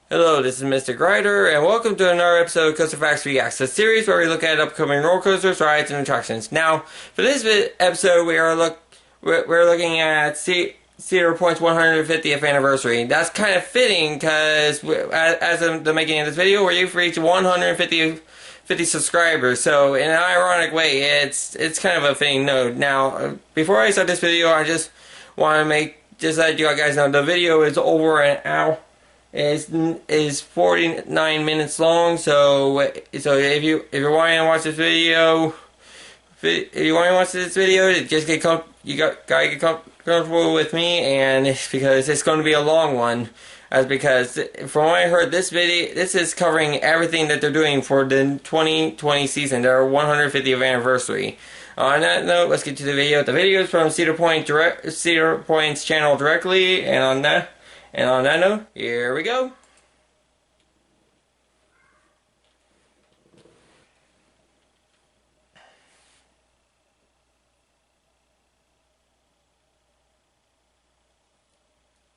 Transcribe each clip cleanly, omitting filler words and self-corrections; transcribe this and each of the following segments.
Hello, this is Mr. Grider, and welcome to another episode of CoasterFAQs Reacts, a series where we look at upcoming roller coasters, rides, and attractions. Now, for this episode, we're looking at Cedar Point's 150th anniversary. That's kind of fitting because, as of the making of this video, we've reached 150 subscribers. So, in an ironic way, it's kind of a fitting note. Now, before I start this video, I just want to let you guys know the video is over an hour. Is 49 minutes long, so if you're wanting to watch this video, just gotta get comfortable with me, and it's because it's going to be a long one, because from what I heard, this is covering everything that they're doing for the 2020 season, their 150th anniversary. On that note, let's get to the video. The video is from Cedar Point's channel directly, and on that note, here we go.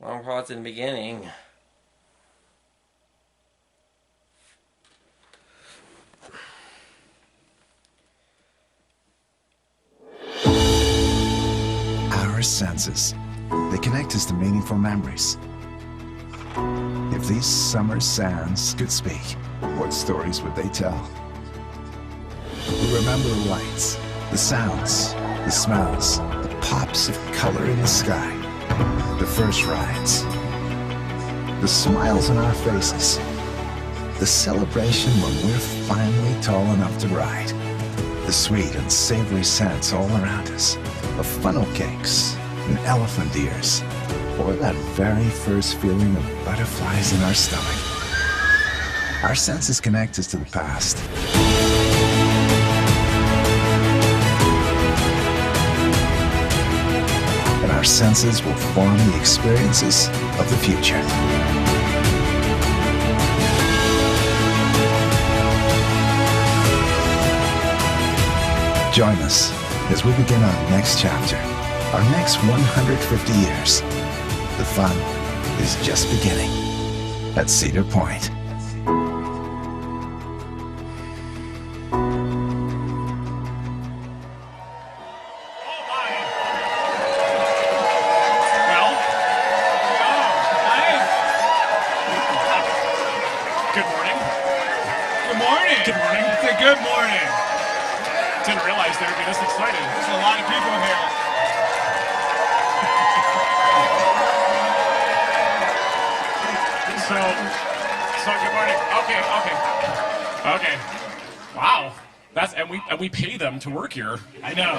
Long pause in the beginning. Our senses, they connect us to meaningful memories. If these summer sands could speak, what stories would they tell? We remember the lights, the sounds, the smells, the pops of color in the sky, the first rides, the smiles on our faces, the celebration when we're finally tall enough to ride, the sweet and savory scents all around us, of funnel cakes and elephant ears, or that very first feeling of butterflies in our stomach. Our senses connect us to the past. And our senses will form the experiences of the future. Join us as we begin our next chapter, our next 150 years. The fun is just beginning at Cedar Point. Good morning. Didn't realize they would be this excited. There's a lot of people here. So good morning. Okay. Wow. And we pay them to work here. I know.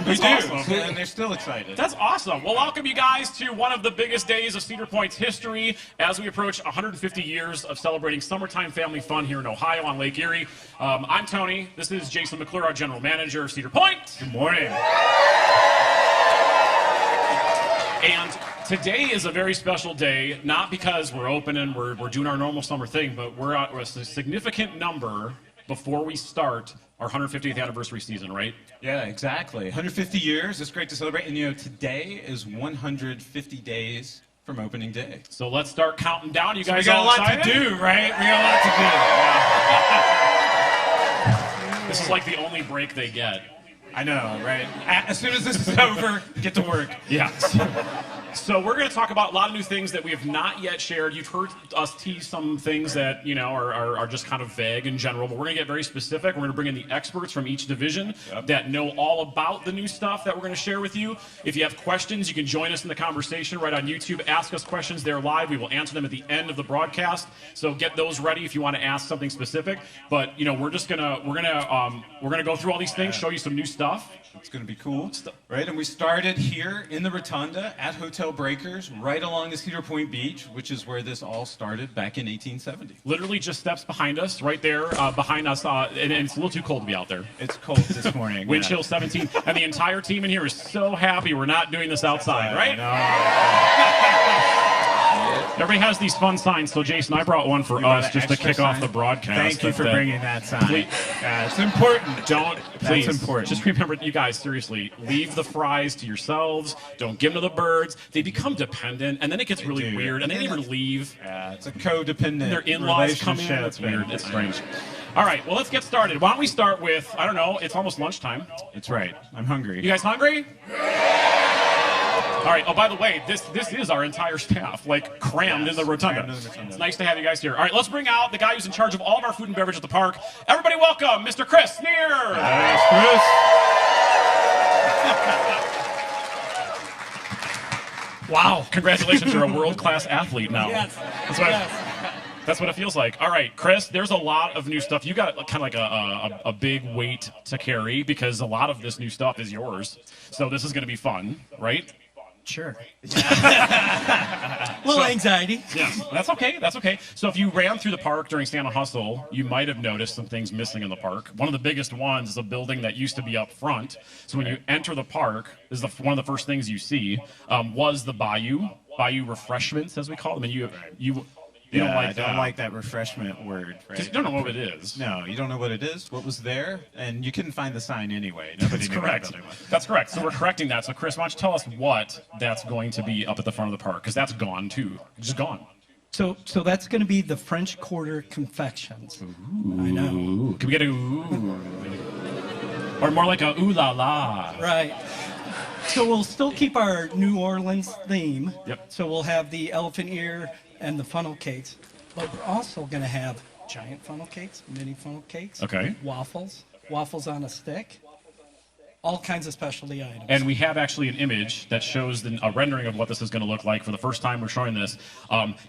We do. Awesome. And they're still excited. That's awesome. Well, welcome you guys to one of the biggest days of Cedar Point's history as we approach 150 years of celebrating summertime family fun here in Ohio on Lake Erie. I'm Tony. This is Jason McClure, our general manager of Cedar Point. Good morning. And today is a very special day, not because we're open and we're doing our normal summer thing, but we're a significant number before we start our 150th anniversary season, right? Yeah, exactly. 150 years, it's great to celebrate. And today is 150 days from opening day. So let's start counting down. You guys we got all a lot excited? to do, right? We got a lot to do. This is like the only break they get. I know, right? As soon as this is over, get to work. Yeah. So we're going to talk about a lot of new things that we have not yet shared. You've heard us tease some things that, are just kind of vague in general, but we're going to get very specific. We're going to bring in the experts from each division that know all about the new stuff that we're going to share with you. If you have questions, you can join us in the conversation right on YouTube. Ask us questions there live. We will answer them at the end of the broadcast. So get those ready if you want to ask something specific. But, we're going to go through all these things, show you some new stuff. It's going to be cool, right? And we started here in the Rotunda at Hotel Breakers, right along the Cedar Point Beach, which is where this all started back in 1870. Literally just steps behind us, right there, behind us, and it's a little too cold to be out there. It's cold this morning. Wind chill 17, and the entire team in here is so happy we're not doing this outside, right? Everybody has these fun signs. So, Jason, I brought one for us just to kick off the broadcast. Thank you for bringing that sign. Please, it's important. Please, That's important. just remember, you guys, seriously, leave the fries to yourselves. Don't give them to the birds. They become dependent, and then it gets really weird, and they never leave. Yeah, it's a codependent Their in-laws come in. relationship. It's weird. It's strange. All right, well, let's get started. Why don't we start with, I don't know, it's almost lunchtime. That's right. I'm hungry. You guys hungry? All right. Oh, by the way, this is our entire staff, like crammed in the rotunda. It's nice to have you guys here. All right, let's bring out the guy who's in charge of all of our food and beverage at the park. Everybody, welcome, Mr. Chris Sneer. Wow! Congratulations, you're a world-class athlete now. Yes. That's what it feels like. All right, Chris, there's a lot of new stuff. You got kind of like a big weight to carry because a lot of this new stuff is yours. So this is going to be fun, right? Sure. Little anxiety. Yeah, that's okay. That's okay. So if you ran through the park during Santa Hustle, you might have noticed some things missing in the park. One of the biggest ones is a building that used to be up front. So when you enter the park, this is one of the first things you see was the Bayou refreshments, as we call them. And you don't like I don't like that refreshment word. Right? Because you don't know what it is. No, you don't know what it is, what was there, and you couldn't find the sign anyway. Nobody knew Correct. what it was. That's correct. So we're correcting that. So Chris, why don't you tell us what that's going to be up at the front of the park? Because that's gone too. It's just gone. So that's going to be the French Quarter confections. Ooh. I know. Ooh. Can we get a ooh? Or more like a ooh la la. Right. So we'll still keep our New Orleans theme. Yep. So we'll have the elephant ear and the funnel cakes. But we're also going to have giant funnel cakes, mini funnel cakes. Okay. Waffles on a stick. All kinds of specialty items. And we have actually an image that shows a rendering of what this is going to look like for the first time we're showing this.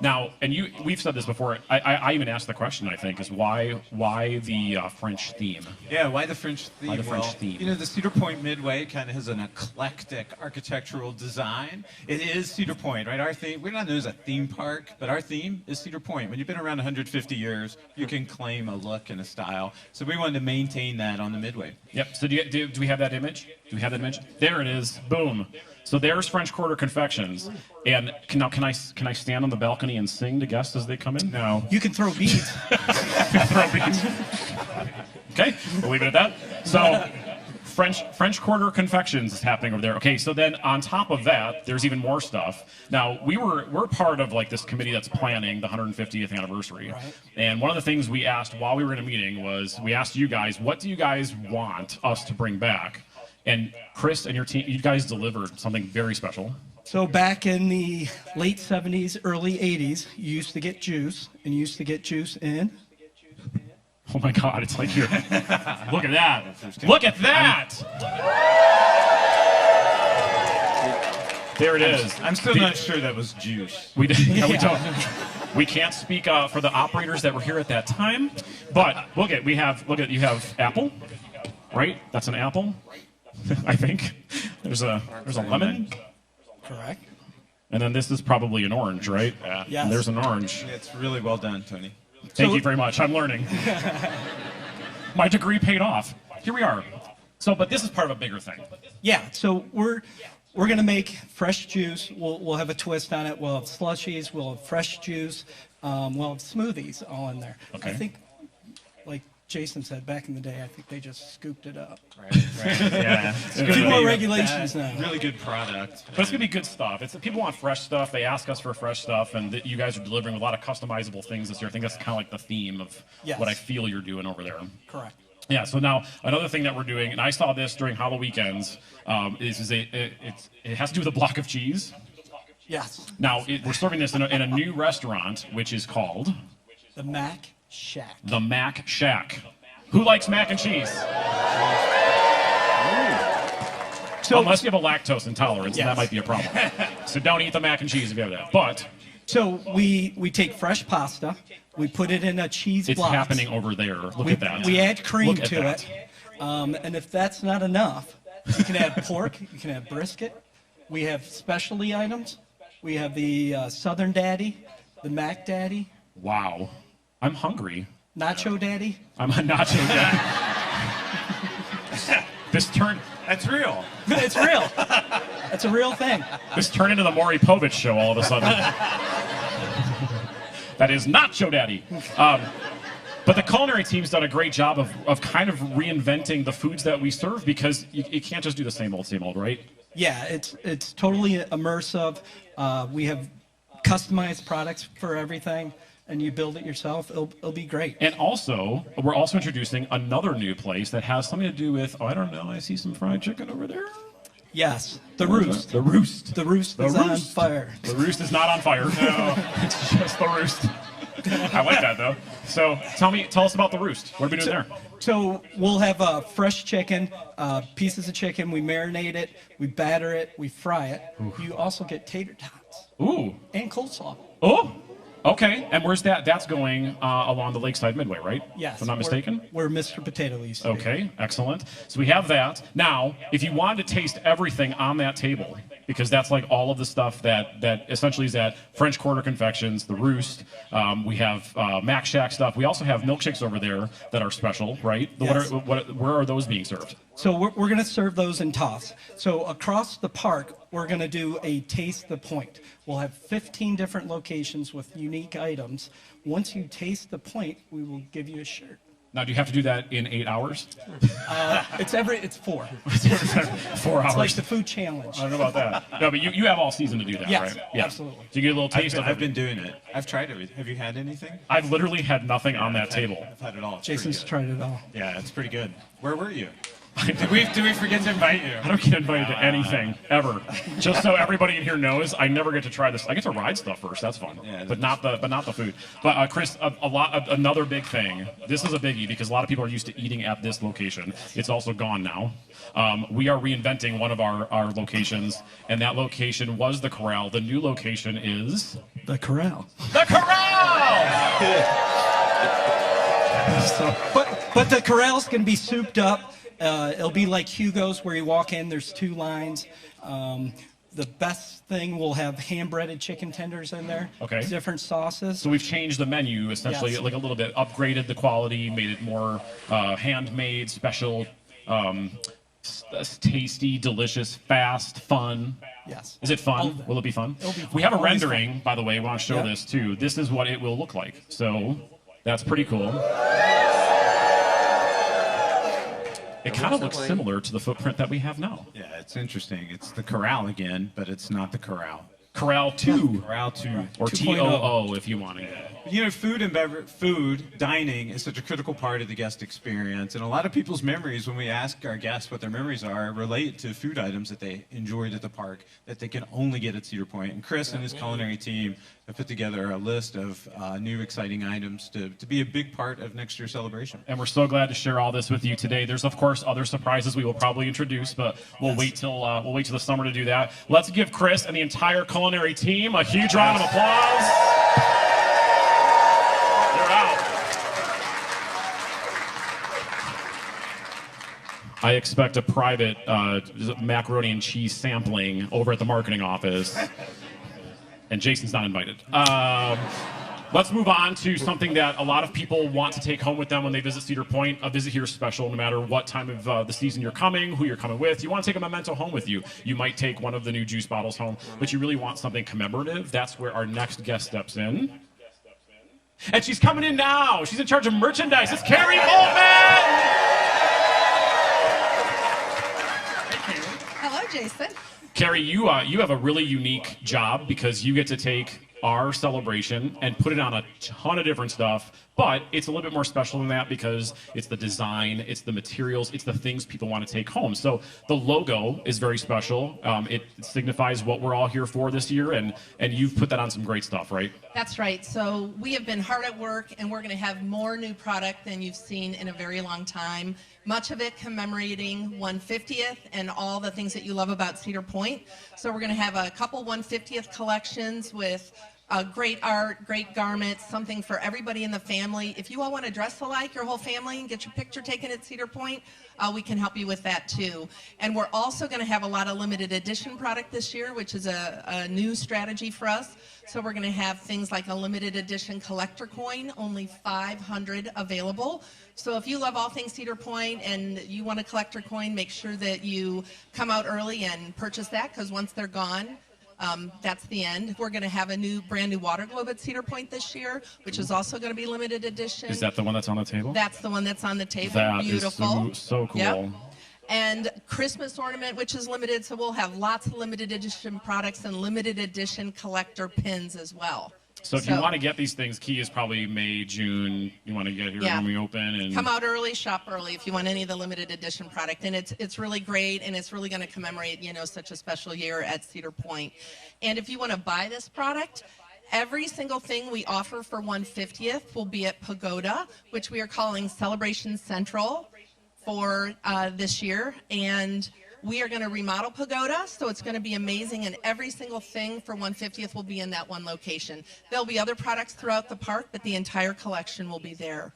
Now, and we've said this before. I even asked the question, I think, is why the French theme? Yeah, why the French theme? Why the French theme? You know, the Cedar Point Midway kind of has an eclectic architectural design. It is Cedar Point, right? Our theme, we're not known as a theme park, but our theme is Cedar Point. When you've been around 150 years, you can claim a look and a style. So we wanted to maintain that on the Midway. Yep. So do we have that image? Do we have that image? There it is. Boom. So there's French Quarter confections. And can I stand on the balcony and sing to guests as they come in? No. You can throw beads. Throw beads. Okay, we'll leave it at that. So French Quarter confections is happening over there. Okay, so then on top of that, there's even more stuff. Now we're part of like this committee that's planning the 150th anniversary. Right. And one of the things we asked while we were in a meeting was we asked you guys, what do you guys want us to bring back? And Chris and your team, you guys delivered something very special. So back in the late 70s, early 80s, you used to get juice, and you used to get juice in. Oh my God, it's like you're, look at that. Look at that. There it is. I'm still not sure that was juice. We can't speak for the operators that were here at that time, but you have apple, right? That's an apple, I think. There's a lemon. Correct. And then this is probably an orange, right? Yeah. Yes. And there's an orange. It's really well done, Tony. Thank you very much. I'm learning. My degree paid off. Here we are. So, but this is part of a bigger thing. Yeah. So we're gonna make fresh juice. We'll have a twist on it. We'll have slushies. We'll have fresh juice. We'll have smoothies all in there. Okay. I think, like Jason said back in the day, I think they just scooped it up. Right. Yeah. A few more regulations now. Really good product. But it's gonna be good stuff. People want fresh stuff. They ask us for fresh stuff, and you guys are delivering a lot of customizable things this year. I think that's kind of like the theme of what I feel you're doing over there. Correct. Yeah. So now another thing that we're doing, and I saw this during Halloween weekends, it has to do with a block of cheese. Yes. Now we're serving this in a new restaurant, which is called The Mac Shack. The Mac Shack. Who likes mac and cheese? So, unless you have a lactose intolerance, then that might be a problem. So don't eat the mac and cheese if you have that. But so we take fresh pasta, we put it in a cheese it's block. happening over there. Look at that. We add cream Look at to that. it, and if that's not enough, you can add pork, you can add brisket. We have specialty items. We have the Southern Daddy, the Mac Daddy. Wow. I'm hungry. Nacho Daddy. I'm a nacho daddy. That's real. It's real. It's a real thing. This turned into the Maury Povich show all of a sudden. That is not Show Daddy. But the culinary team's done a great job of kind of reinventing the foods that we serve, because you can't just do the same old, right? Yeah, it's totally immersive. We have customized products for everything, and you build it yourself. It'll be great. And also, we're also introducing another new place that has something to do with, I don't know, I see some fried chicken over there. Yes, the Roost. The Roost. The Roost is on fire. The Roost is not on fire. No, it's just the Roost. I like that, though. So tell us about the Roost. What are we doing there? So we'll have fresh chicken, pieces of chicken. We marinate it, we batter it, we fry it. Oof. You also get tater tots. Ooh. And coleslaw. Oh. Okay. And where's that? That's going along the Lakeside Midway, right? Yes. If I'm not mistaken? Where Mr. Potato used to be. Okay. Excellent. So we have that. Now, if you wanted to taste everything on that table, because that's like all of the stuff that essentially is at French Quarter Confections, the Roost. We have Mac Shack stuff. We also have milkshakes over there that are special, right? Yes. Where are those being served? So we're going to serve those in toss. So across the park, we're going to do a Taste the Point. We'll have 15 different locations with unique items. Once you taste the point, we will give you a shirt. Now, do you have to do that in 8 hours? It's 4. 4 hours. It's like the food challenge. I don't know about that. No, but you have all season to do that, yes, right? Yeah, absolutely. So you get a little taste of it. I've been doing it. I've tried everything. Have you had anything? I've literally had nothing on that table. I've had it all. It's Jason's tried it all. Yeah, it's pretty good. Where were you? Did we forget to invite you? I don't get invited to anything, ever. Just so everybody in here knows, I never get to try this. I get to ride stuff first, that's fun. Yeah, but not the food. But Chris, another big thing. This is a biggie because a lot of people are used to eating at this location. It's also gone now. We are reinventing one of our locations, and that location was the Corral. The new location is... The Corral. The Corral! But the Corral's going to be souped up. It'll be like Hugo's, where you walk in, there's 2 lines. The best thing, we'll have hand-breaded chicken tenders in there. Okay. Different sauces. So we've changed the menu, essentially, Yes. like a little bit, upgraded the quality, made it more handmade, special, tasty, delicious, fast, fun. Yes. Is it fun? Will it be fun? It'll be fun. We have a Always rendering, fun. by the way. We want to show Yep. this, too. This is what it will look like. So that's pretty cool. It kind of looks similar to the footprint that we have now. Yeah, it's interesting. It's the Corral again, but it's not the Corral. Corral 2. Corral 2. Or 2.0. TOO if you want to. You know, food, dining is such a critical part of the guest experience. And a lot of people's memories, when we ask our guests what their memories are, relate to food items that they enjoyed at the park that they can only get at Cedar Point. And Chris and his culinary team have put together a list of new exciting items to be a big part of next year's celebration. And we're so glad to share all this with you today. There's, of course, other surprises we will probably introduce, but we'll wait till the summer to do that. Let's give Chris and the entire culinary team a huge round of applause. I expect a private macaroni and cheese sampling over at the marketing office. And Jason's not invited. Let's move on to something that a lot of people want to take home with them when they visit Cedar Point. A visit here is special no matter what time of the season you're coming, who you're coming with. You want to take a memento home with you. You might take one of the new juice bottles home, but you really want something commemorative. That's where our next guest steps in. And she's coming in now. She's in charge of merchandise. It's Carrie Holtman! Hello, Jason. Carrie, you have a really unique job because you get to take our celebration and put it on a ton of different stuff, but it's a little bit more special than that because it's the design, it's the materials, it's the things people want to take home. So the logo is very special. It signifies what we're all here for this year, and you've put that on some great stuff, right? That's right. So we have been hard at work, and we're going to have more new product than you've seen in a very long time. Much of it commemorating 150th and all the things that you love about Cedar Point. So we're going to have a couple 150th collections with great art, great garments, something for everybody in the family. If you all want to dress alike, your whole family, and get your picture taken at Cedar Point, we can help you with that too. And we're also going to have a lot of limited edition product this year, which is a new strategy for us. So we're going to have things like a limited edition collector coin, only 500 available. So if you love all things Cedar Point and you want a collector coin, make sure that you come out early and purchase that, because once they're gone, That's the end. We're going to have a brand new water globe at Cedar Point this year, which is also going to be limited edition. Is that the one that's on the table? That's the one that's on the table. That Beautiful. is so cool. Yep. And Christmas ornament, which is limited, so we'll have lots of limited edition products and limited edition collector pins as well. So if you want to get these things, key is probably May, June. You want to get here when we open. And come out early, shop early if you want any of the limited edition product. And it's really great, and it's really going to commemorate, you know, such a special year at Cedar Point. And if you want to buy this product, every single thing we offer for 1/50th will be at Pagoda, which we are calling Celebration Central for this year. And we are going to remodel Pagoda, so it's going to be amazing, and every single thing for 1/50th will be in that one location. There'll be other products throughout the park, but the entire collection will be there.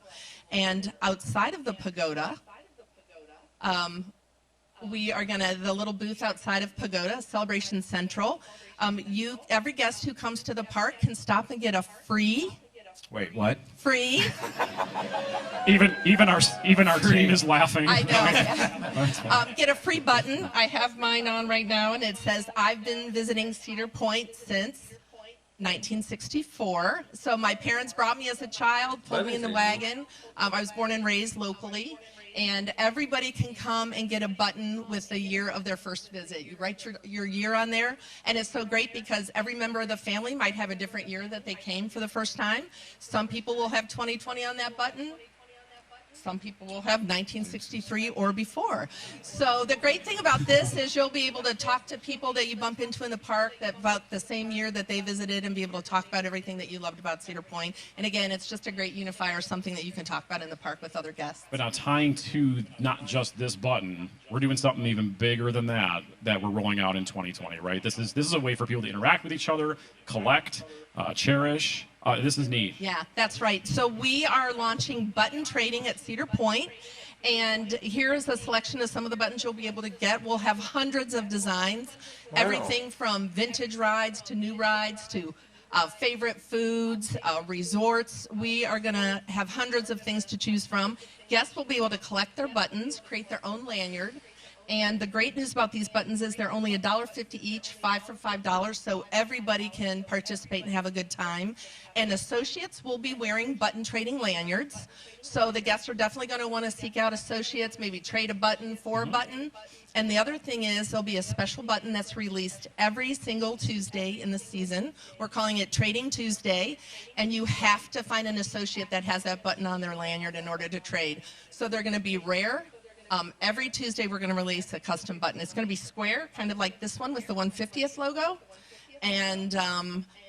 And outside of the Pagoda, we are going to, the little booth outside of Pagoda, Celebration Central, every guest who comes to the park can stop and get a free. Wait, what? Free. Even our team is laughing. I know. Get a free button. I have mine on right now, and it says, "I've been visiting Cedar Point since 1964. So my parents brought me as a child, pulled me in the wagon. I was born and raised locally. And everybody can come and get a button with the year of their first visit. You write your year on there, and it's so great because every member of the family might have a different year that they came for the first time. Some people will have 2020 on that button. Some people will have 1963 or before. So the great thing about this is you'll be able to talk to people that you bump into in the park that about the same year that they visited and be able to talk about everything that you loved about Cedar Point. And again, it's just a great unifier, something that you can talk about in the park with other guests. But now tying to not just this button, we're doing something even bigger than that we're rolling out in 2020, right? This is a way for people to interact with each other, collect, cherish. This is neat. Yeah, that's right. So we are launching button trading at Cedar Point, and here's a selection of some of the buttons you'll be able to get. We'll have hundreds of designs, everything from vintage rides to new rides to favorite foods, resorts. We are going to have hundreds of things to choose from. Guests will be able to collect their buttons, create their own lanyard. And the great news about these buttons is they're only $1.50 each, 5 for $5, so everybody can participate and have a good time. And associates will be wearing button trading lanyards. So the guests are definitely going to want to seek out associates, maybe trade a button for a button. And the other thing is there'll be a special button that's released every single Tuesday in the season. We're calling it Trading Tuesday, and you have to find an associate that has that button on their lanyard in order to trade. So they're going to be rare. Every Tuesday we're going to release a custom button. It's going to be square, kind of like this one with the 1/50th logo. And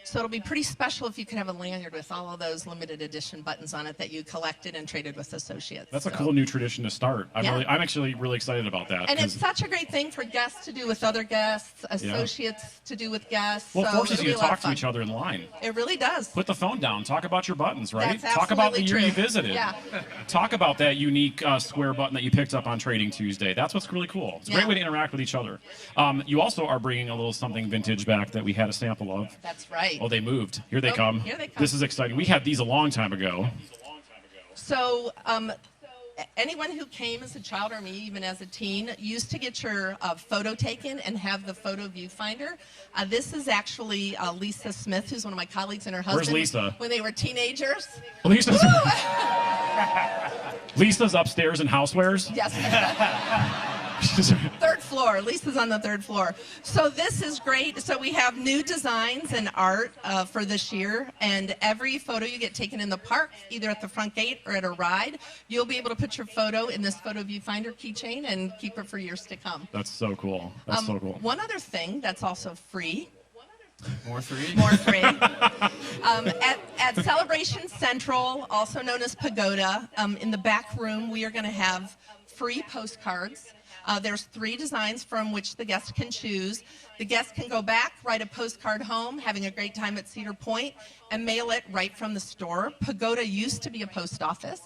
so it'll be pretty special if you can have a lanyard with all of those limited edition buttons on it that you collected and traded with associates. That's a cool new tradition to start. I'm actually really excited about that. And it's such a great thing for guests to do with other guests, associates to do with guests. Well, it so forces you to talk to each other in line. It really does. Put the phone down. Talk about your buttons, right? That's Talk about the year absolutely you true. visited. Yeah. Talk about that unique square button that you picked up on Trading Tuesday. That's what's really cool. It's a great way to interact with each other. You also are bringing a little something vintage back that we had a sample of. That's right. Oh, they moved. Here they come. Here they come. This is exciting. We had these a long time ago. So anyone who came as a child or me, even as a teen, used to get your photo taken and have the photo viewfinder. This is actually Lisa Smith, who's one of my colleagues, and her husband. Where's Lisa? When they were teenagers. Lisa's upstairs in Housewares. Yes. Third floor. Lisa's on the third floor. So this is great. So we have new designs and art for this year, and every photo you get taken in the park, either at the front gate or at a ride, you'll be able to put your photo in this photo viewfinder keychain and keep it for years to come. That's so cool. That's so cool. One other thing that's also free. More free? More free. At Celebration Central, also known as Pagoda, in the back room, we are going to have free postcards. There's 3 designs from which the guests can choose. The guests can go back, write a postcard home, having a great time at Cedar Point, and mail it right from the store. Pagoda used to be a post office.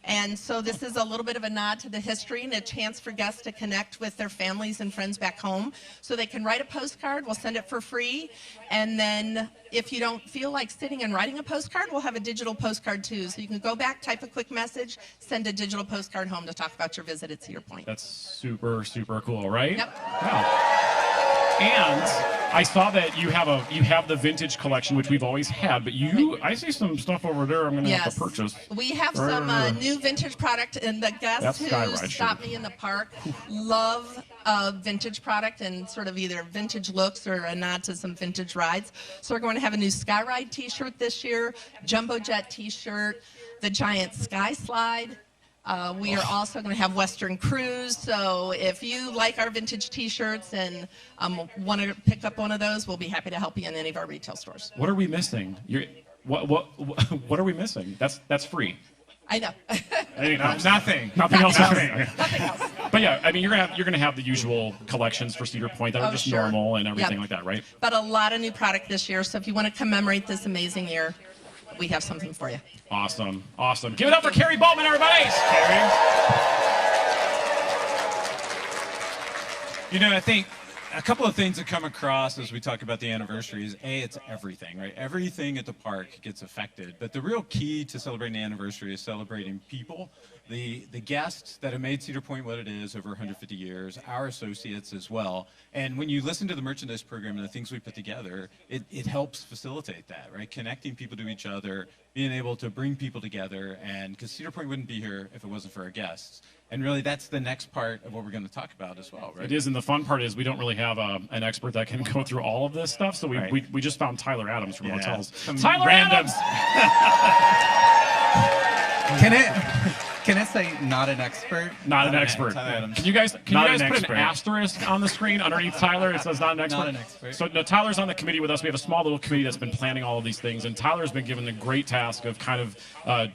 And so this is a little bit of a nod to the history and a chance for guests to connect with their families and friends back home. So they can write a postcard. We'll send it for free. And then if you don't feel like sitting and writing a postcard, we'll have a digital postcard too. So you can go back, type a quick message, send a digital postcard home to talk about your visit at Cedar Point. That's super, super cool, right? Yep. Wow. And I saw that you have the vintage collection, which we've always had, but I see some stuff over there I'm going to have to purchase. We have some new vintage product, and the guests who stop me in the park love vintage product and sort of either vintage looks or a nod to some vintage rides. So we're going to have a new Skyride t-shirt this year, Jumbo Jet t-shirt, the giant Sky Slide. We are also going to have Western Cruise, so if you like our vintage t-shirts and want to pick up one of those, we'll be happy to help you in any of our retail stores. What are we missing? What are we missing? That's free. I know. Nothing else is free. Nothing else. But yeah, I mean, you're gonna have the usual collections for Cedar Point that are just normal and everything like that, right? But a lot of new product this year, so if you want to commemorate this amazing year, we have something for you. Awesome. Give it up for Carrie Bowman, everybody! Carrie. You know, I think a couple of things that come across as we talk about the anniversary is, A, it's everything, right? Everything at the park gets affected. But the real key to celebrating the anniversary is celebrating people, the guests that have made Cedar Point what it is over 150 years, our associates as well. And when you listen to the merchandise program and the things we put together, it helps facilitate that, right? Connecting people to each other, being able to bring people together, and because Cedar Point wouldn't be here if it wasn't for our guests. And really, that's the next part of what we're going to talk about as well, right? It is, and the fun part is we don't really have an expert that can go through all of this stuff, so we just found Tyler Adams from Hotels. Tyler Adams! Can it say not an expert? Not an expert. Can you guys put an asterisk on the screen underneath Tyler? It says not an expert. Not an expert. So no, Tyler's on the committee with us. We have a small little committee that's been planning all of these things, and Tyler's been given the great task of kind of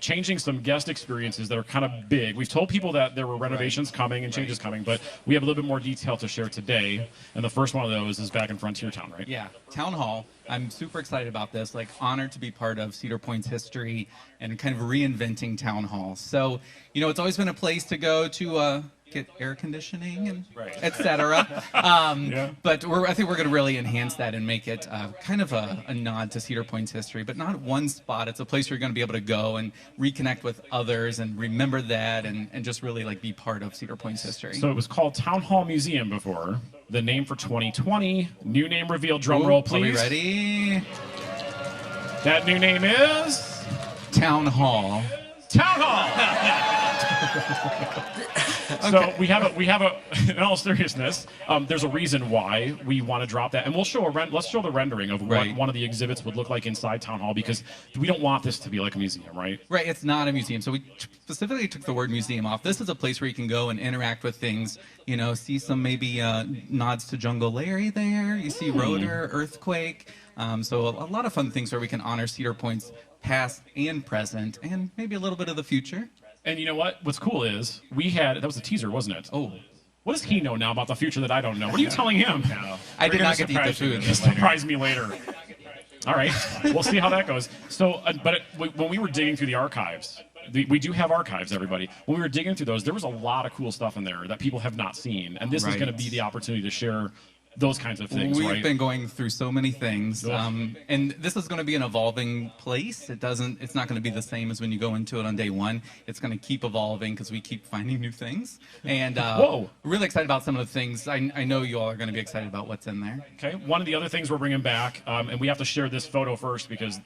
changing some guest experiences that are kind of big. We've told people that there were renovations coming and changes coming, but we have a little bit more detail to share today. And the first one of those is back in Frontier Town, right? Yeah, Town Hall. I'm super excited about this, like honored to be part of Cedar Point's history and kind of reinventing Town Hall. So, you know, it's always been a place to go to get air conditioning and et cetera. But I think we're going to really enhance that and make it kind of a nod to Cedar Point's history, but not one spot. It's a place where you're going to be able to go and reconnect with others and remember that and just really like be part of Cedar Point's history. So it was called Town Hall Museum before. The name for 2020, new name reveal, drum roll please. Are we ready? That new name is? Town Hall. Town Hall! So we have a in all seriousness, there's a reason why we want to drop that, and we'll show let's show the rendering of what one of the exhibits would look like inside Town Hall, because we don't want this to be like a museum, right? Right, it's not a museum. So we specifically took the word museum off. This is a place where you can go and interact with things, you know, see some maybe nods to Jungle Larry there. You see Rotor, Earthquake. So a lot of fun things where we can honor Cedar Point's past and present, and maybe a little bit of the future. And you know what? What's cool is that was a teaser, wasn't it? Oh. What does he know now about the future that I don't know? What are you telling him? No. I did not get to eat the food. Surprise me later. All right. We'll see how that goes. So, when we were digging through the archives, we do have archives, everybody. When we were digging through those, there was a lot of cool stuff in there that people have not seen. And this is going to be the opportunity to share those kinds of things, We've been going through so many things, and this is going to be an evolving place. It's not going to be the same as when you go into it on day one. It's going to keep evolving because we keep finding new things. And really excited about some of the things. I know you all are going to be excited about what's in there. Okay. One of the other things we're bringing back, and we have to share this photo first because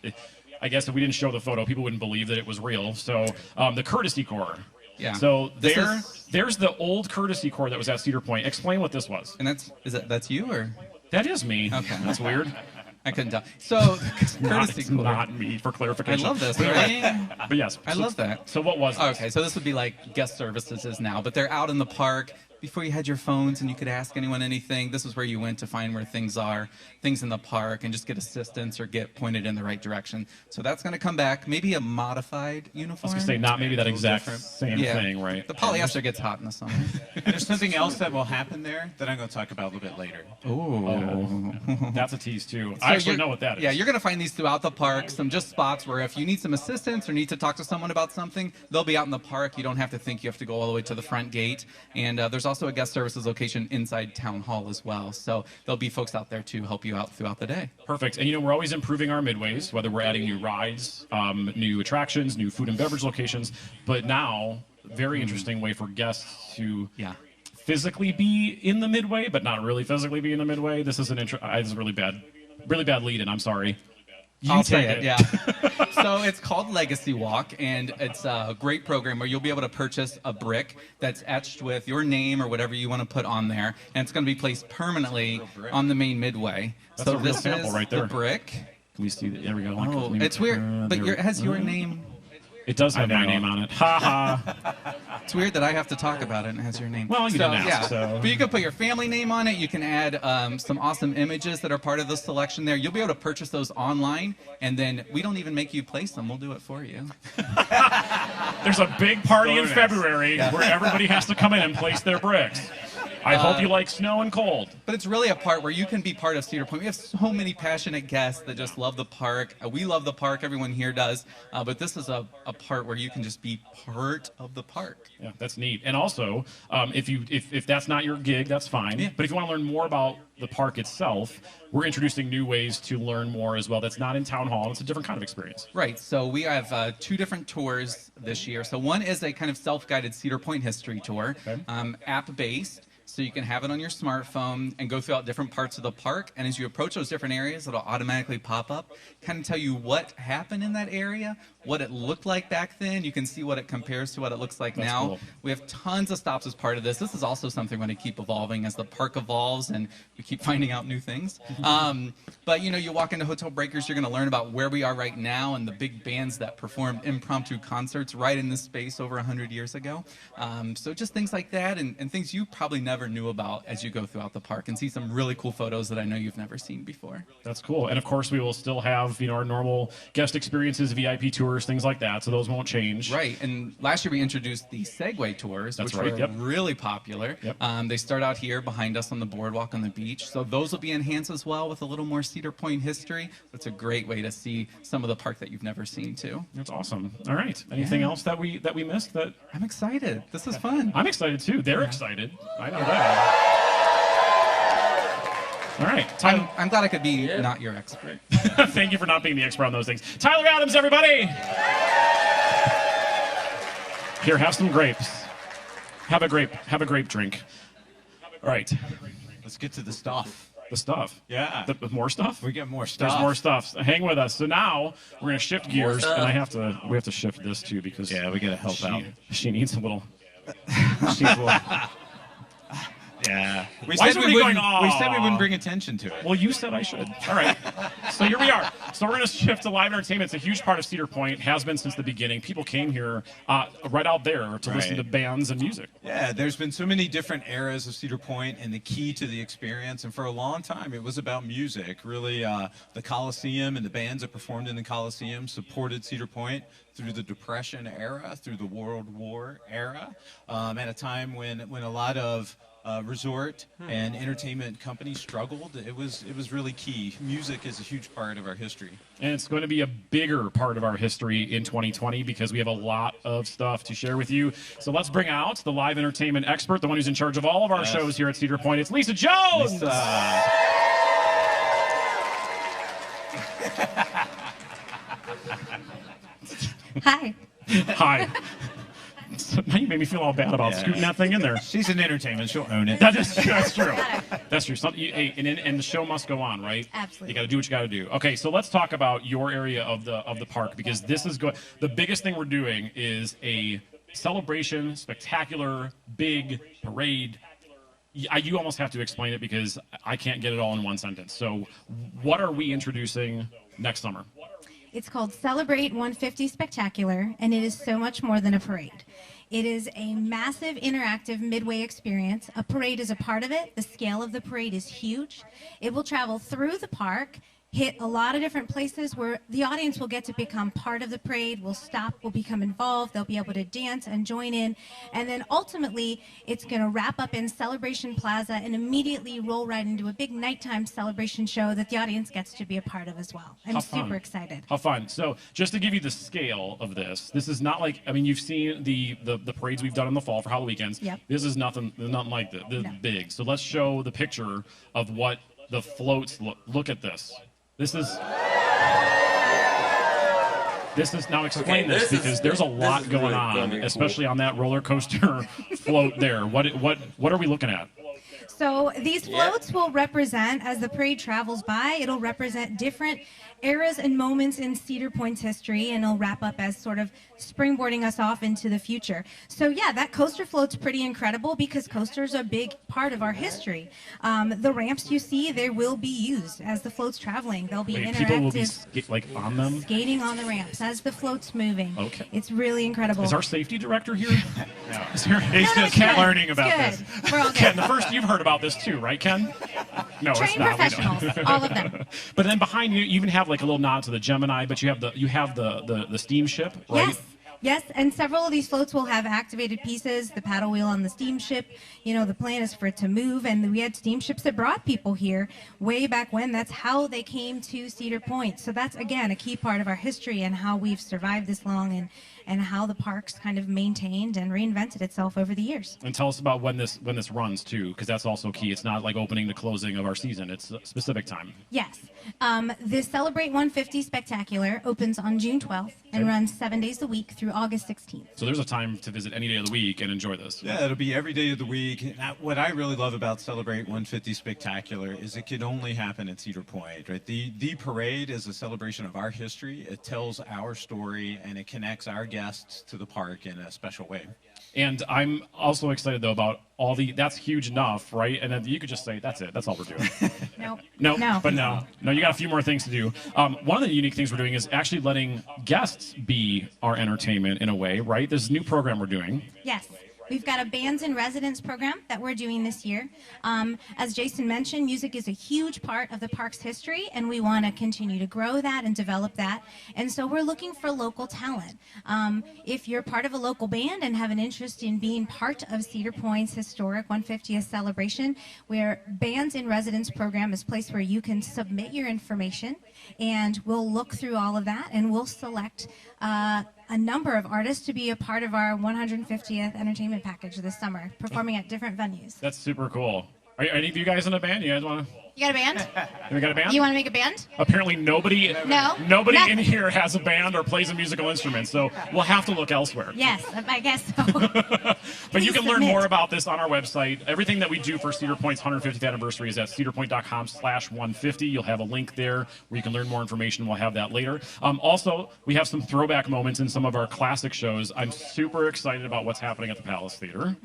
I guess if we didn't show the photo, people wouldn't believe that it was real. So the courtesy core. Yeah. So there's the old courtesy core that was at Cedar Point. Explain what this was. And that's you, or? That is me. Okay. That's weird. I couldn't tell. So It's not me, for clarification. I love this. Really? But yes. I love that. So what was this? Okay, so this would be like guest services is now, but they're out in the park. Before you had your phones and you could ask anyone anything, this is where you went to find where things are, things in the park, and just get assistance or get pointed in the right direction. So that's going to come back. Maybe a modified uniform. I was going to say, not maybe that exact same thing, right? The polyester gets hot in the summer. And there's something else that will happen there that I'm going to talk about a little bit later. Oh. That's a tease, too. So I actually know what that is. Yeah, you're going to find these throughout the park, some just spots where if you need some assistance or need to talk to someone about something, they'll be out in the park. You don't have to think you have to go all the way to the front gate. And there's also a guest services location inside Town Hall as well. So there'll be folks out there to help you out throughout the day. Perfect. And, we're always improving our midways, whether we're adding new rides, new attractions, new food and beverage locations. But now, very interesting way for guests to physically be in the midway, but not really physically be in the midway. This is an intro. This is really bad lead-in. I'm sorry. I'll say it, yeah. So it's called Legacy Walk, and it's a great program where you'll be able to purchase a brick that's etched with your name or whatever you want to put on there, and it's going to be placed permanently on the main midway. That's so a real this sample is right there. the brick. Can we see that? There we go. Oh, it's weird, but it has your name. It does have my name on it. Ha ha. It's weird that I have to talk about it and it has your name. Well, you didn't ask, yeah. so. But you can put your family name on it. You can add some awesome images that are part of the selection there. You'll be able to purchase those online, and then we don't even make you place them. We'll do it for you. There's a big party in February where everybody has to come in and place their bricks. I hope you like snow and cold. But it's really a part where you can be part of Cedar Point. We have so many passionate guests that just love the park. We love the park. Everyone here does. But this is a part where you can just be part of the park. Yeah, that's neat. And also, if that's not your gig, that's fine. Yeah. But if you want to learn more about the park itself, we're introducing new ways to learn more as well. That's not in Town Hall. It's a different kind of experience. Right. So we have 2 different tours this year. So one is a kind of self-guided Cedar Point history tour, app-based. So you can have it on your smartphone and go throughout different parts of the park. And as you approach those different areas, it'll automatically pop up, kind of tell you what happened in that area, what it looked like back then. You can see what it compares to what it looks like now. Cool. We have tons of stops as part of this. This is also something we're going to keep evolving as the park evolves and we keep finding out new things. But, you know, you walk into Hotel Breakers, you're going to learn about where we are right now and the big bands that performed impromptu concerts right in this space over 100 years ago. So just things like that and things you probably never knew about as you go throughout the park and see some really cool photos that I know you've never seen before. That's cool. And of course we will still have, you know, our normal guest experiences, VIP tours, things like that. So those won't change. Right. And last year we introduced the Segway tours, which were really popular. Yep. They start out here behind us on the boardwalk on the beach. So those will be enhanced as well with a little more Cedar Point history. It's a great way to see some of the park that you've never seen too. That's awesome. All right. Anything else that we missed? That I'm excited. This is fun. I'm excited too. They're excited. I know that. All right. I'm glad I could be not your expert. Thank you for not being the expert on those things. Tyler Adams, everybody. Here, have some grapes. Have a grape drink. All right. Let's get to the stuff. The stuff. Yeah. More stuff? We get more stuff. There's more stuff. Hang with us. So now we're going to shift gears, and we have to shift this too because we got to help out. She needs a little. She needs a little. Yeah. We Why said is we everybody wouldn't bring attention to it. Well, you said I should. All right. So here we are. So we're going to shift to live entertainment. It's a huge part of Cedar Point. Has been since the beginning. People came here right out there to listen to bands and music. Yeah, there's been so many different eras of Cedar Point and the key to the experience. And for a long time, it was about music. Really, the Coliseum and the bands that performed in the Coliseum supported Cedar Point through the Depression era, through the World War era, at a time when a lot of resort and entertainment companies struggled. It was really key. Music is a huge part of our history. And it's going to be a bigger part of our history in 2020 because we have a lot of stuff to share with you. So let's bring out the live entertainment expert, the one who's in charge of all of our shows here at Cedar Point. It's Lisa Jones! Lisa. Hi. Hi. Now you made me feel all bad about scooting that thing in there. She's in entertainment. She'll own it. That's true. That's true. And the show must go on, right? Absolutely. You got to do what you got to do. Okay, so let's talk about your area of the park because this is good. The biggest thing we're doing is a celebration, spectacular, big parade. You almost have to explain it because I can't get it all in one sentence. So, what are we introducing next summer? It's called Celebrate 150 Spectacular, and it is so much more than a parade. It is a massive interactive midway experience. A parade is a part of it. The scale of the parade is huge. It will travel through the park, hit a lot of different places where the audience will get to become part of the parade, will stop, will become involved, they'll be able to dance and join in, and then ultimately it's going to wrap up in Celebration Plaza and immediately roll right into a big nighttime celebration show that the audience gets to be a part of as well. I'm super excited. How fun. So just to give you the scale of this is not like, I mean, you've seen the parades we've done in the fall for Halloween weekends. Yep. This is nothing like this. This is big. So let's show the picture of what the floats look at this. This is... This is now explain Okay, this because there's a lot is going really gonna on, be cool. especially on that roller coaster float there. What are we looking at? So these floats will represent, as the parade travels by, it'll represent different eras and moments in Cedar Point's history, and it'll wrap up as sort of springboarding us off into the future. So yeah, that coaster float's pretty incredible because coasters are a big part of our history. The ramps you see, they will be used as the float's traveling. They'll be interactive. People will be like on them. Skating on the ramps as the float's moving. Okay. It's really incredible. Is our safety director here? No. Is here? He's No, just it's good. learning about It's this. good. We're all Ken, good. the first you've heard about this too, right, Ken? No, it's Trained not. We don't. professionals, all of them. But then behind you even have like a little nod to the Gemini, but you have the steamship, right? Yes. Yes, and several of these floats will have activated pieces, the paddle wheel on the steamship. You know, the plan is for it to move, and we had steamships that brought people here way back when. That's how they came to Cedar Point. So that's, again, a key part of our history and how we've survived this long and how the park's kind of maintained and reinvented itself over the years. And tell us about when this runs too, because that's also key. It's not like opening to closing of our season. It's a specific time. Yes. The Celebrate 150 Spectacular opens on June 12th and runs 7 days a week through August 16th. So there's a time to visit any day of the week and enjoy this. Yeah, it'll be every day of the week. And what I really love about Celebrate 150 Spectacular is it can only happen at Cedar Point, right? The parade is a celebration of our history. It tells our story, and it connects our guests to the park in a special way. And I'm also excited though about that's huge enough, right? And then you could just say, that's it. That's all we're doing. Nope. No, No. but no, you got a few more things to do. One of the unique things we're doing is actually letting guests be our entertainment in a way, right? There's a new program we're doing. Yes. We've got a bands in residence program that we're doing this year. As Jason mentioned, music is a huge part of the park's history, and we want to continue to grow that and develop that. And so we're looking for local talent. If you're part of a local band and have an interest in being part of Cedar Point's historic 150th celebration, where Bands in Residence program is a place where you can submit your information, and we'll look through all of that, and we'll select a number of artists to be a part of our 150th entertainment package this summer, performing at different venues. That's super cool. Are any of you guys in a band? You guys want to? You got a band? We got a band? You want to make a band? Apparently nobody No. in here has a band or plays a musical instrument, so we'll have to look elsewhere. Yes, I guess so. But you Please can learn submit. more about this on our website. Everything that we do for Cedar Point's 150th anniversary is at cedarpoint.com/150. You'll have a link there where you can learn more information. We'll have that later. Also, we have some throwback moments in some of our classic shows. I'm super excited about what's happening at the Palace Theater.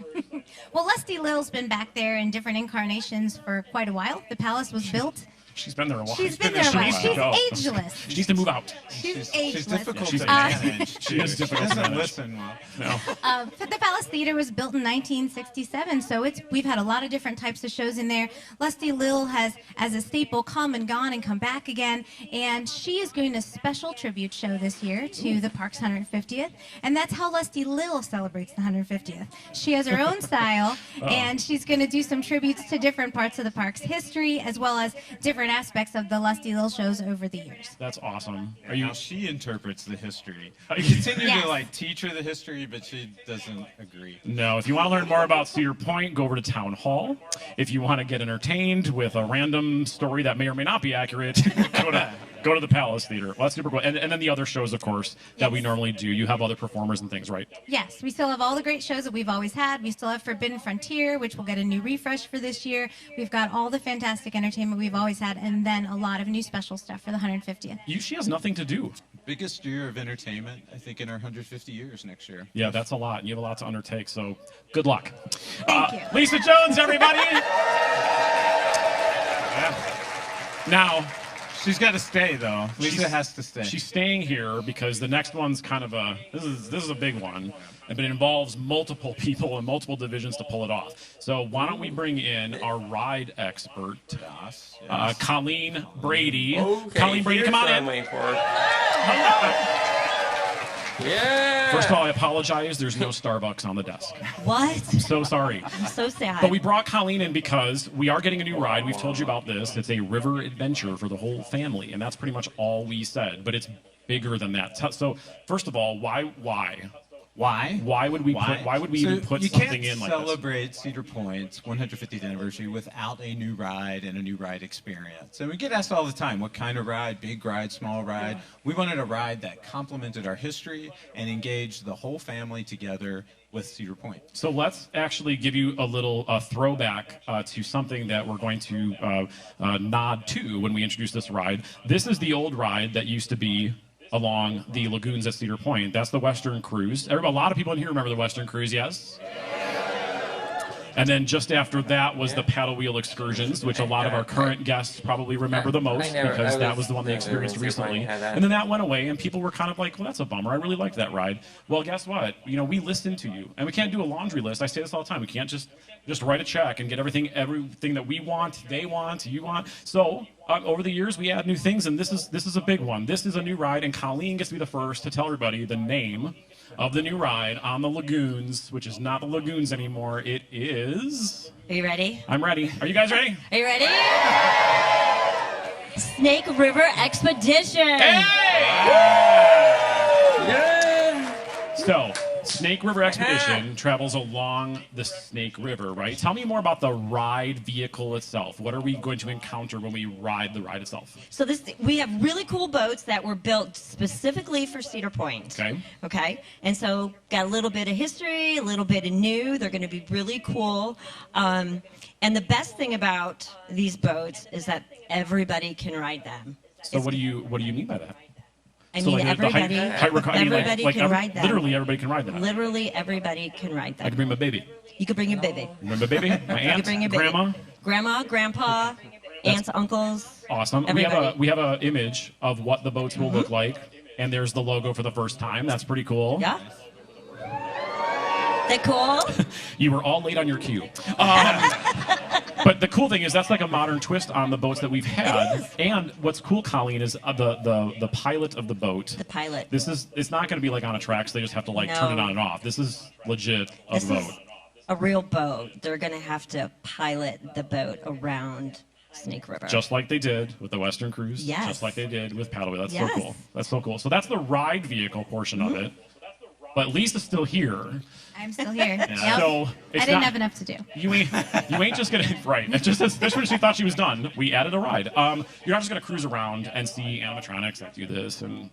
Well, Lusty Little's been back there in different incarnations for quite a while. The palace was built. She's been there a while. She's been there a while. needs to She's go. ageless. She needs to move out. She's She's ageless. difficult She's to manage. She is difficult to doesn't manage. listen well. No. But the Palace Theater was built in 1967, so we've had a lot of different types of shows in there. Lusty Little has, as a staple, come and gone and come back again, and she is doing a special tribute show this year to the park's 150th, and that's how Lusty Little celebrates the 150th. She has her own style, and she's going to do some tributes to different parts of the park's history, as well as different aspects of the Lusty Little shows over the years. That's awesome. Are Now you? she interprets the history. You continue Yes. to teach her the history, but she doesn't agree. No. If you want to learn more about Cedar Point, go over to Town Hall. If you want to get entertained with a random story that may or may not be accurate, go to the Palace Theater. Well, that's super cool. And then the other shows, of course, that we Yes. normally do. You have other performers and things, right? Yes, we still have all the great shows that we've always had. We still have Forbidden Frontier, which will get a new refresh for this year. We've got all the fantastic entertainment we've always had, and then a lot of new special stuff for the 150th. She has nothing to do. Biggest year of entertainment, I think, in our 150 years next year. Yeah, that's a lot. And you have a lot to undertake, so good luck. Thank you. Lisa Jones, everybody. Now, She's got to stay, though. Lisa has to stay. she's staying here because the next one's kind of this is a big one, but it involves multiple people and multiple divisions to pull it off. So why don't we bring in our ride expert, Yes. Colleen Brady. Okay, Colleen Brady, come on here's in. what I'm waiting for. Yeah. First of all, I apologize. There's no Starbucks on the desk. What? So sorry. I'm so sad. But we brought Colleen in because we are getting a new ride. We've told you about this. It's a river adventure for the whole family, and that's pretty much all we said. But it's bigger than that. So first of all, why Why? Why would we even put something in like this? You can't celebrate Cedar Point's 150th anniversary without a new ride and a new ride experience. And we get asked all the time, what kind of ride? Big ride, small ride? We wanted a ride that complemented our history and engaged the whole family together with Cedar Point. So let's actually give you a little throwback to something that we're going to nod to when we introduce this ride. This is the old ride that used to be along the lagoons at Cedar Point. That's the Western Cruise. A lot of people in here remember the Western Cruise, yes? And then just after that was the paddle wheel excursions, which a lot of our current guests probably remember the most because that was the one they experienced recently. And then that went away, and people were kind of like, well, that's a bummer. I really liked that ride. Well, guess what? You know, we listen to you, and we can't do a laundry list. I say this all the time. We can't just write a check and get everything that we want, they want, you want. So over the years, we add new things, and this is a big one. This is a new ride, and Colleen gets to be the first to tell everybody the name of the new ride on the lagoons, which is not the lagoons anymore. It is... Are you ready? I'm ready. Are you guys ready? Are you ready? Snake River Expedition. Hey! Yeah! So, Snake River Expedition travels along the Snake River, right? Tell me more about the ride vehicle itself. What are we going to encounter when we ride the ride itself? So we have really cool boats that were built specifically for Cedar Point. Okay. Okay. And so got a little bit of history, a little bit of new. They're going to be really cool. And the best thing about these boats is that everybody can ride them. So what do you mean by that? I mean, everybody can ride that. Literally, everybody can ride that. Literally, everybody can ride that. I can bring my baby. You could bring your baby. Bring my baby? My aunt? You could bring your baby. Grandma? Grandma, grandpa, aunts, uncles. Awesome. Everybody. We have a image of what the boats will look like, and there's the logo for the first time. That's pretty cool. Yeah. That cool? You were all late on your cue. But the cool thing is that's like a modern twist on the boats that we've had. And what's cool, Colleen, is the pilot of the boat. The pilot. It's not going to be like on a track, so they just have to turn it on and off. This is legit a boat. This is a real boat. They're going to have to pilot the boat around Snake River. Just like they did with the Western Cruise. Yes. Just like they did with Paddle Wheel. That's Yes. so cool. That's so cool. So that's the ride vehicle portion of it. But Lisa's still here. I'm still here. Yep. So I didn't have enough to do. You ain't just gonna right. It's just this when she thought she was done. We added a ride. You're not just gonna cruise around and see animatronics that do this, and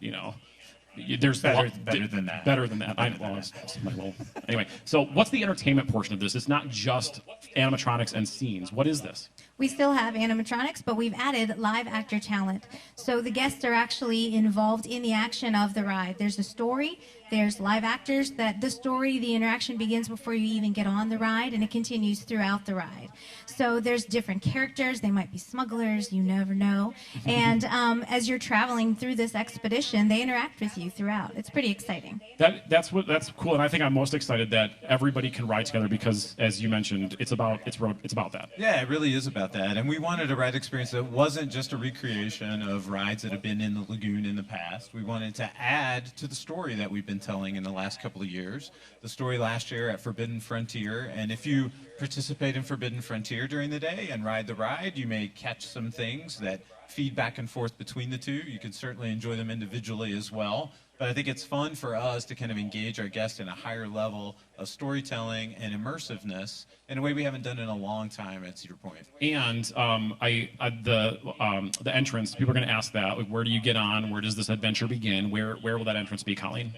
there's better than that. Better than that. I know. Well, it's my little, anyway, so what's the entertainment portion of this? It's not just animatronics and scenes. What is this? We still have animatronics, but we've added live actor talent. So the guests are actually involved in the action of the ride. There's a story, there's live actors, that the story, the interaction begins before you even get on the ride, and it continues throughout the ride. So there's different characters. They might be smugglers, you never know. And as you're traveling through this expedition, they interact with you throughout. It's pretty exciting. That's cool, and I think I'm most excited that everybody can ride together because, as you mentioned, it's about that. Yeah, it really is about that. And we wanted a ride experience that wasn't just a recreation of rides that have been in the lagoon in the past. We wanted to add to the story that we've been telling in the last couple of years. The story last year at Forbidden Frontier. And if you participate in Forbidden Frontier during the day and ride the ride, you may catch some things that feed back and forth between the two. You can certainly enjoy them individually as well. But I think it's fun for us to kind of engage our guests in a higher level of storytelling and immersiveness in a way we haven't done in a long time at Cedar Point. And the entrance, people are going to ask that. Like, where do you get on? Where does this adventure begin? Where will that entrance be, Colleen?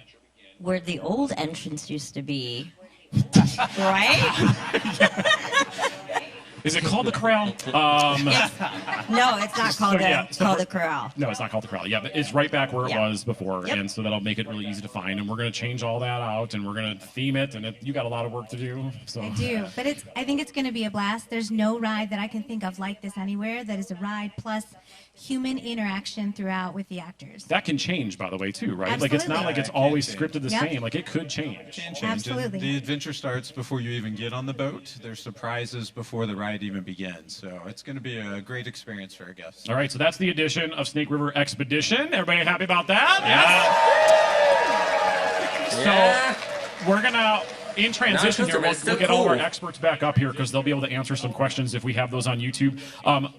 Where the old entrance used to be. Right? Is it called the Corral? No, it's not called the Corral. No, it's not called the Corral. Yeah, but it's right back where it was before, Yep. and so that'll make it really easy to find. And we're going to change all that out, and we're going to theme it. And you got a lot of work to do. So I do, but I think it's going to be a blast. There's no ride that I can think of like this anywhere that is a ride plus human interaction throughout with the actors. That can change, by the way, too, right? Absolutely. Like, it's not like it's always scripted the Yep. same. Like, it could change. It can change. Absolutely. And the adventure starts before you even get on the boat. There's surprises before the ride even begins. So it's going to be a great experience for our guests. All right, so that's the edition of Snake River Expedition. Everybody happy about that? Yeah. So we're gonna, in transition here, It's we'll still get all of our cool. experts back up here because they'll be able to answer some questions if we have those on YouTube.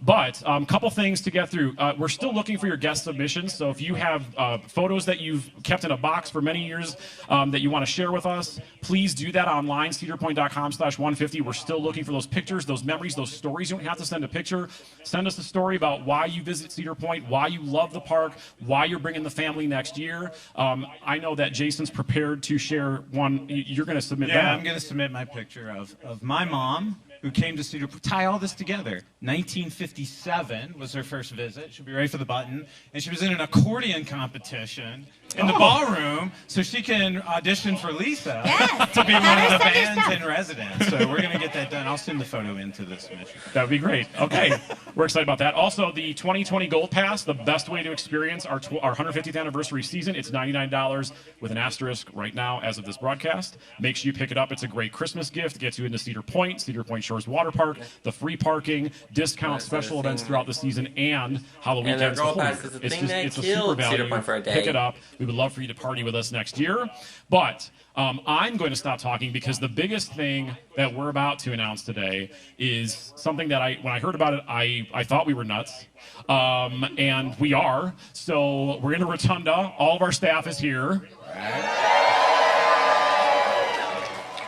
But couple things to get through. We're still looking for your guest submissions. So if you have photos that you've kept in a box for many years that you want to share with us, please do that online, cedarpoint.com/150. We're still looking for those pictures, those memories, those stories. You don't have to send a picture. Send us a story about why you visit Cedar Point, why you love the park, why you're bringing the family next year. I know that Jason's prepared to share one. You're going to submit that. Yeah, I'm going to submit my picture of my mom, who came to Cedar Point. Tie all this together. 1957 was her first visit. She'll be ready for the button. And she was in an accordion competition in the ballroom so she can audition for Lisa to be one of the bands in residence. So we're going to get that done. I'll send the photo into the submission. That would be great. Okay, we're excited about that. Also, the 2020 Gold Pass, the best way to experience our 150th anniversary season. It's $99 with an asterisk right now as of this broadcast. Make sure you pick it up. It's a great Christmas gift. It gets you into Cedar Point Shores Water Park, the free parking, discount special events throughout the season, and Halloween. And their Gold Pass is the thing that it's a super killed value. Cedar Point for a day. Pick it up. We would love for you to party with us next year. But I'm going to stop talking because the biggest thing that we're about to announce today is something that when I heard about it, I thought we were nuts. And we are. So we're in a rotunda. All of our staff is here.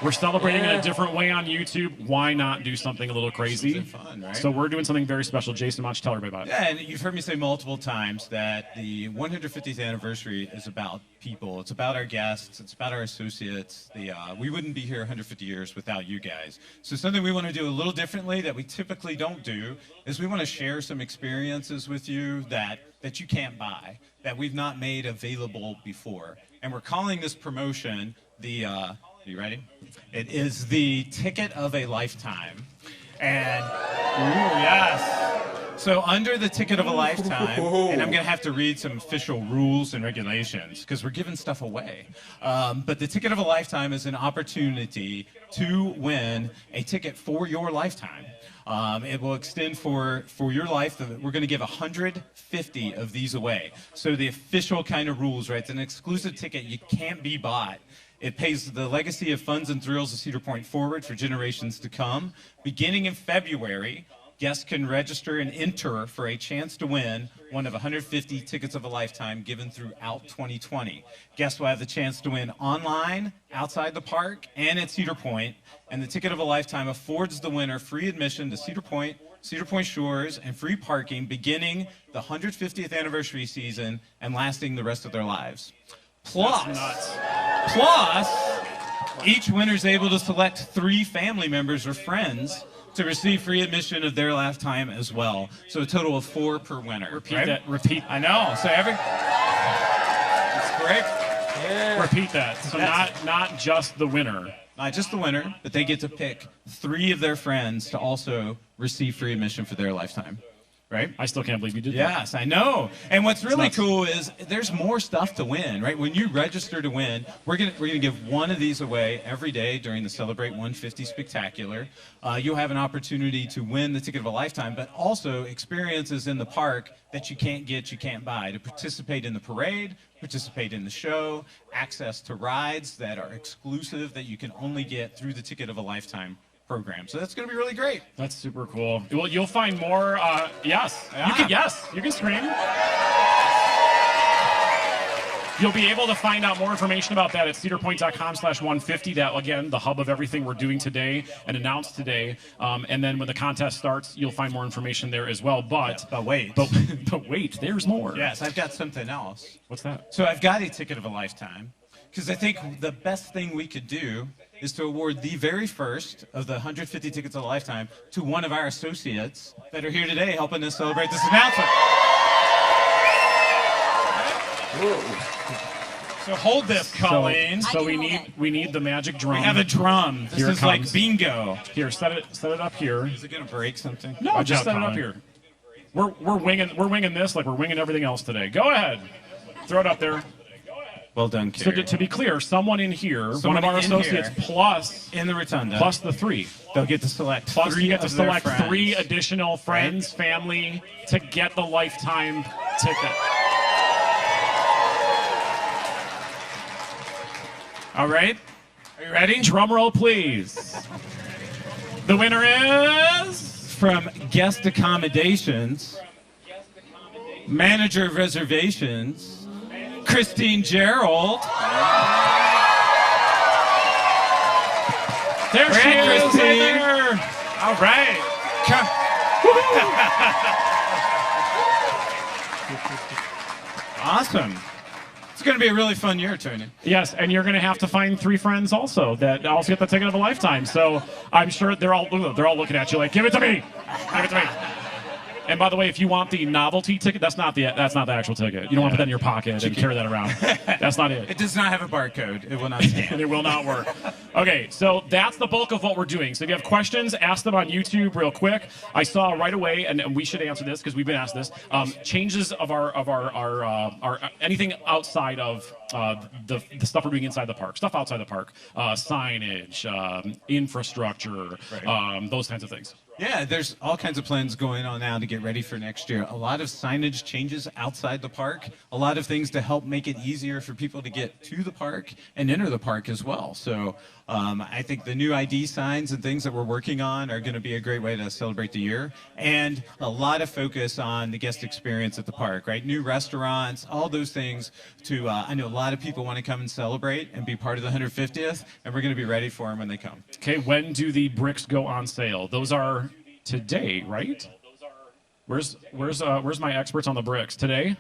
We're celebrating in a different way on YouTube. Why not do something a little crazy? Something fun, right? So we're doing something very special. Jason, why don't you tell everybody about it? Yeah, and you've heard me say multiple times that the 150th anniversary is about people. It's about our guests. It's about our associates. We wouldn't be here 150 years without you guys. So something we want to do a little differently that we typically don't do is we want to share some experiences with you that you can't buy, that we've not made available before. And we're calling this promotion are you ready? It is the ticket of a lifetime. And, yes. So under the ticket of a lifetime, and I'm going to have to read some official rules and regulations because we're giving stuff away. But the ticket of a lifetime is an opportunity to win a ticket for your lifetime. It will extend for your life. We're going to give 150 of these away. So the official kind of rules, right? It's an exclusive ticket. You can't be bought. It pays the legacy of funds and thrills of Cedar Point forward for generations to come. Beginning in February, guests can register and enter for a chance to win one of 150 tickets of a lifetime given throughout 2020. Guests will have the chance to win online, outside the park, and at Cedar Point. And the ticket of a lifetime affords the winner free admission to Cedar Point Shores, and free parking beginning the 150th anniversary season and lasting the rest of their lives. Plus, each winner is able to select 3 family members or friends to receive free admission of their lifetime as well. So a total of 4 per winner. Repeat that. Repeat. I know. So it's great. Yeah. Repeat that. So not just the winner. Not just the winner, but they get to pick 3 of their friends to also receive free admission for their lifetime. Right? I still can't believe you did that. Yes, I know. And what's really cool is there's more stuff to win, right? When you register to win, we're gonna give one of these away every day during the Celebrate 150 Spectacular. You'll have an opportunity to win the ticket of a lifetime, but also experiences in the park that you can't buy, to participate in the parade, participate in the show, access to rides that are exclusive that you can only get through the ticket of a lifetime program. So that's going to be really great. That's super cool. Well, you'll find more. Yes. Yeah. You can scream. You'll be able to find out more information about that at cedarpoint.com/150. That, again, the hub of everything we're doing today and announced today. And then when the contest starts, you'll find more information there as well. But wait. But wait, there's more. Yes, I've got something else. What's that? So I've got a ticket of a lifetime because I think the best thing we could do is to award the very first of the 150 tickets of a lifetime to one of our associates that are here today helping us celebrate this announcement. So hold this, Colleen. So we need the magic drum. We have a drum. This is like bingo. Here, set it up here. Is it gonna break something? No, Watch just out, set it up Colleen. here. We're winging this like we're winging everything else today. Go ahead. Throw it up there. Well done, So Carrie. to be clear, someone in here, one of our associates, plus in the rotunda, plus the 3. they'll get to select. Plus, 3 you get to of their select friends. 3 additional friends, family, to get the lifetime ticket. All right. Are you ready? Drum roll, please. The winner is From guest accommodations, manager of reservations, Christine Gerald. there she is. Christine. Right there. All right. Awesome. It's going to be a really fun year, Tony. Yes, and you're going to have to find 3 friends also that also get the ticket of a lifetime. So I'm sure they're all looking at you like, give it to me, give it to me. And by the way, if you want the novelty ticket, that's not the actual ticket. You don't want to put that in your pocket and carry that around. That's not it. It does not have a barcode. It will not scan. It will not work. Okay, so that's the bulk of what we're doing. So if you have questions, ask them on YouTube real quick. I saw right away, and we should answer this because we've been asked this. Changes of our anything outside of the stuff we're doing inside the park, stuff outside the park, signage, infrastructure, those kinds of things. Yeah, there's all kinds of plans going on now to get ready for next year. A lot of signage changes outside the park, a lot of things to help make it easier for people to get to the park and enter the park as well. So I think the new ID signs and things that we're working on are going to be a great way to celebrate the year. And a lot of focus on the guest experience at the park, right? New restaurants, all those things to, I know a lot of people want to come and celebrate and be part of the 150th, and we're going to be ready for them when they come. Okay, when do the bricks go on sale? Those are today, right? Where's my experts on the bricks? Today?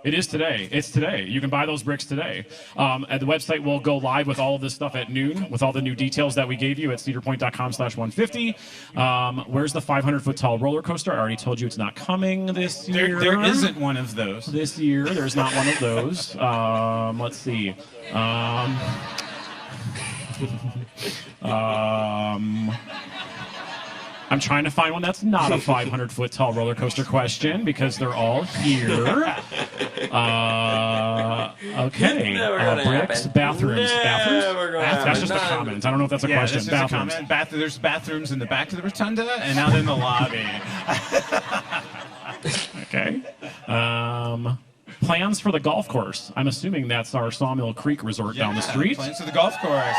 It is today. It's today. You can buy those bricks today. And the website will go live with all of this stuff at noon, with all the new details that we gave you at cedarpoint.com/150. Where's the 500-foot tall roller coaster? I already told you it's not coming this year. There isn't one of those. This year, there's not one of those. Let's see. I'm trying to find one that's not a 500-foot tall roller coaster question because they're all here. Okay. Bricks, bathrooms. That's just a comment. I don't know if that's a question. This is a comment. There's bathrooms in the back of the rotunda and out in the lobby. Okay. Plans for the golf course. I'm assuming that's our Sawmill Creek Resort down the street. Plans for the golf course.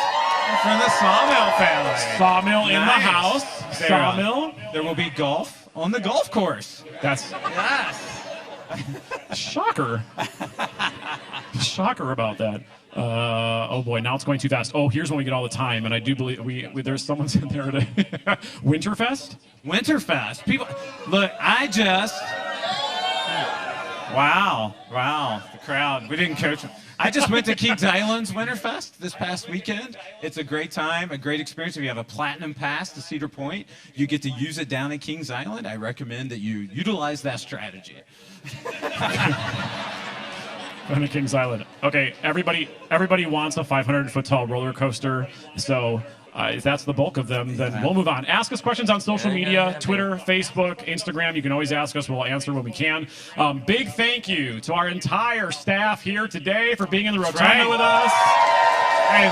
From the Sawmill family. Sawmill in the house. Sawmill. There will be golf on the golf course. That's shocker. Shocker about that. Oh boy, now it's going too fast. Oh, here's when we get all the time, and I do believe there's someone's in there today. Winterfest. Winterfest. People, look. Wow, the crowd. We didn't coach them. I just went to Kings Island's Winterfest this past weekend. It's a great time, a great experience. If you have a platinum pass to Cedar Point, you get to use it down at Kings Island. I recommend that you utilize that strategy. Down at Kings Island. Okay, everybody wants a 500-foot tall roller coaster, so if that's the bulk of them, then we'll move on. Ask us questions on social media, Twitter, Facebook, Instagram. You can always ask us. We'll answer when we can. Big thank you to our entire staff here today for being in the rotunda with us. Hey,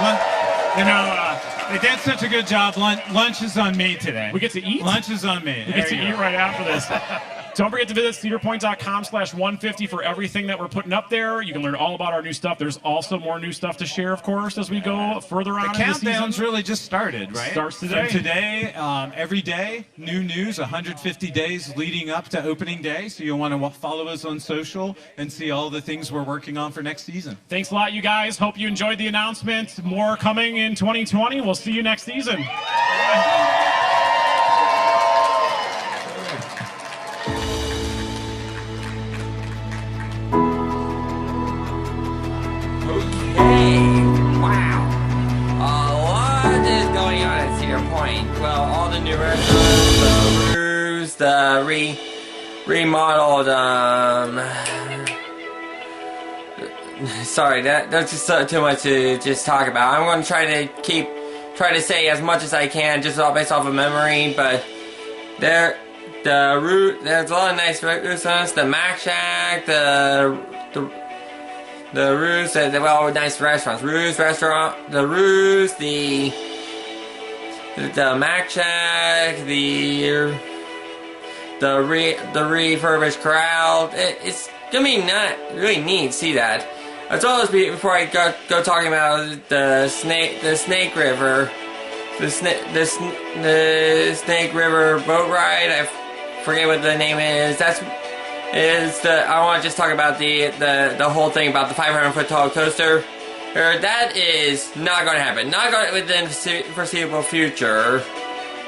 they did such a good job. Lunch is on me today. We get to eat? Lunch is on me. We get to eat right after this. Don't forget to visit cedarpoint.com/150 for everything that we're putting up there. You can learn all about our new stuff. There's also more new stuff to share, of course, as we go further on in the season. The countdown's really just started, right? Starts today. From today, every day, new news, 150 days leading up to opening day. So you'll want to follow us on social and see all the things we're working on for next season. Thanks a lot, you guys. Hope you enjoyed the announcement. More coming in 2020. We'll see you next season. Well, all the new restaurants, the roofs, the remodeled, sorry, that's just too much to just talk about. I'm going to try to say as much as I can, just based off of memory, but there's a lot of nice restaurants, the Mac Shack, the Roost, nice restaurants, the Mac Shack, the refurbished corral. It's gonna be not really neat to see that. as well as before I go talking about the Snake River, the Snake River boat ride. I forget what the name is. I want to just talk about the whole thing about the 500-foot tall coaster. That is not going to happen. Not going within the foreseeable future.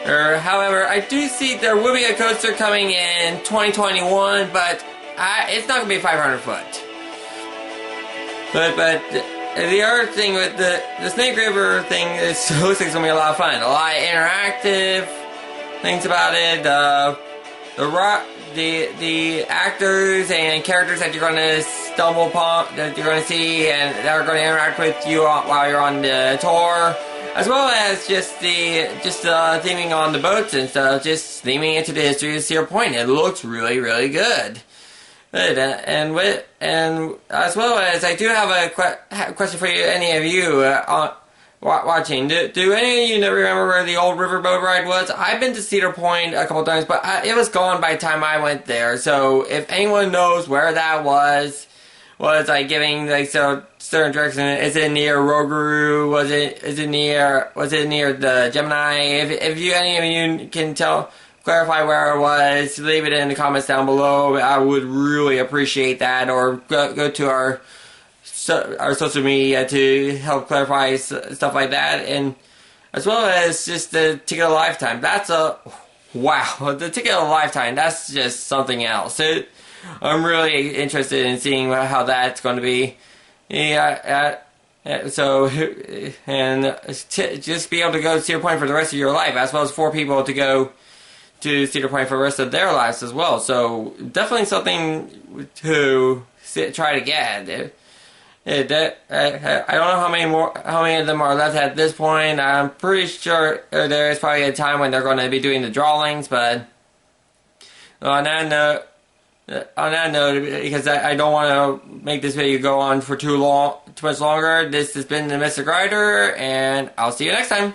However, I do see there will be a coaster coming in 2021, but it's not going to be 500 foot. But the other thing with the Snake River thing is looks like it's going to be a lot of fun. A lot of interactive things about it. The actors and characters that you're going to stumble upon, that you're going to see, and that are going to interact with you while you're on the tour, as well as just theming on the boats and stuff, just theming into the history of Cedar Point. It looks really, really good. And as well as I do have a question for you, any of you watching. Do any of you remember where the old riverboat ride was? I've been to Cedar Point a couple times, but it was gone by the time I went there. So if anyone knows where that was like giving like certain direction. Is it near Rougarou? Was it near the Gemini? If any of you can clarify where it was, leave it in the comments down below. I would really appreciate that. Or go to our social media to help clarify stuff like that, and as well as just the ticket of a lifetime. That's wow, the ticket of a lifetime. That's just something else. I'm really interested in seeing how that's going to be. Just be able to go to Cedar Point for the rest of your life, as well as 4 people to go to Cedar Point for the rest of their lives as well. So definitely something to try to get. I don't know how many of them are left at this point. I'm pretty sure there is probably a time when they're going to be doing the drawings, but on that note, because I don't want to make this video go on for too much longer, this has been the Mystic Rider, and I'll see you next time.